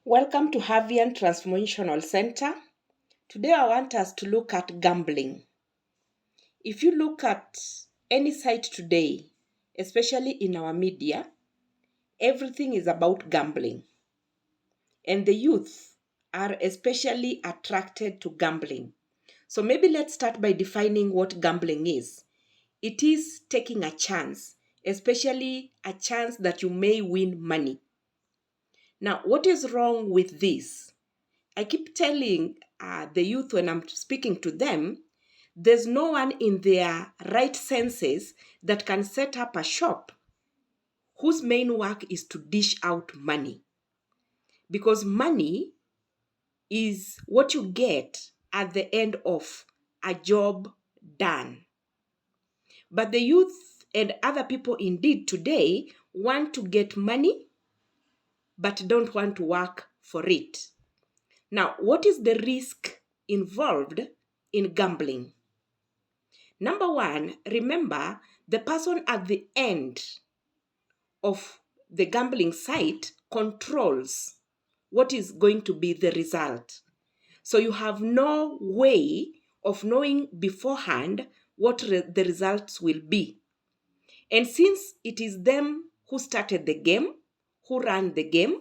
Welcome to Havian Transformational Center. Today I want us to look at gambling. If you look at any site today, especially in our media, everything is about gambling. And the youth are especially attracted to gambling. So maybe let's start by defining what gambling is. It is taking a chance, especially a chance that you may win money. Now, what is wrong with this? I keep telling the youth when I'm speaking to them, there's no one in their right senses that can set up a shop whose main work is to dish out money. Because money is what you get at the end of a job done. But the youth and other people indeed today want to get money, but don't want to work for it. Now, what is the risk involved in gambling? Number one, remember the person at the end of the gambling site controls what is going to be the result. So you have no way of knowing beforehand what the results will be. And since it is them who started the game, who ran the game,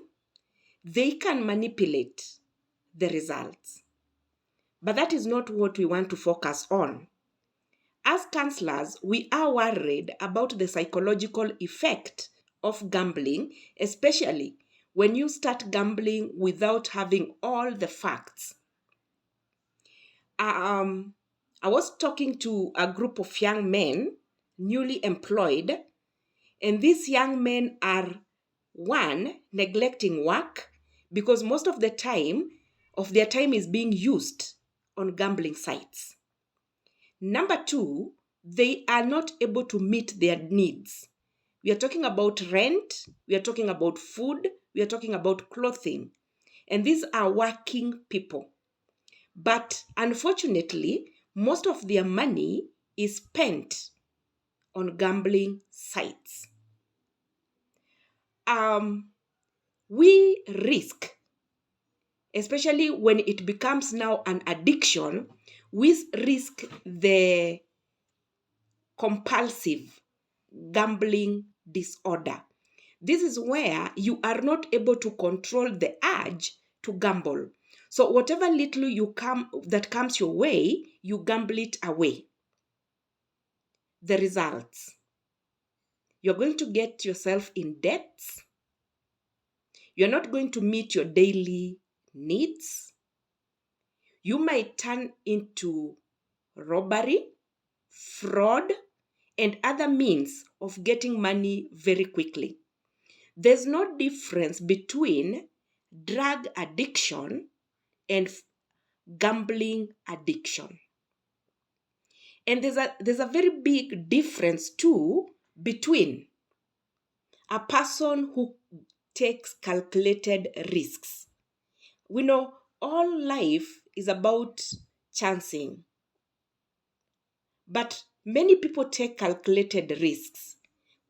they can manipulate the results. But that is not what we want to focus on. As counselors, we are worried about the psychological effect of gambling, especially when you start gambling without having all the facts. I was talking to a group of young men, newly employed, and these young men are, one, neglecting work because most of their time is being used on gambling sites. Number two, they are not able to meet their needs. We are talking about rent, we are talking about food, we are talking about clothing. And these are working people. But unfortunately, most of their money is spent on gambling sites. We risk, especially when it becomes now an addiction, we risk the compulsive gambling disorder. This is where you are not able to control the urge to gamble. So whatever little that comes your way, you gamble it away. The results: you're going to get yourself in debts. You're not going to meet your daily needs. You might turn into robbery, fraud, and other means of getting money very quickly. There's no difference between drug addiction and gambling addiction. And there's a very big difference too between a person who takes calculated risks. We know all life is about chancing, but many people take calculated risks.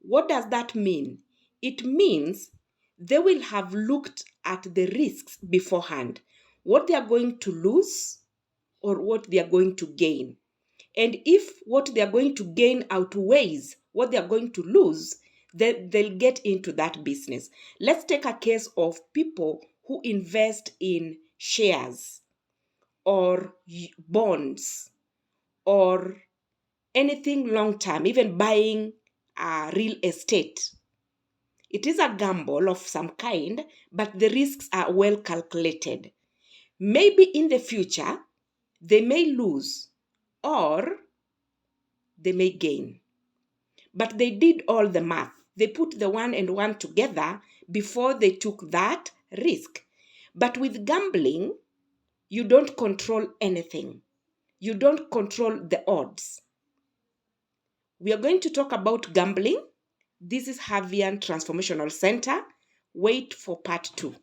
What does that mean? It means they will have looked at the risks beforehand, what they are going to lose or what they are going to gain. And if what they are going to gain outweighs what they are going to lose, then they'll get into that business. Let's take a case of people who invest in shares or bonds or anything long term, even buying real estate. It is a gamble of some kind, but the risks are well calculated. Maybe in the future, they may lose or they may gain. But they did all the math. They put the one and one together before they took that risk. But with gambling, you don't control anything. You don't control the odds. We are going to talk about gambling. This is Havian Transformational Center. Wait for part 2.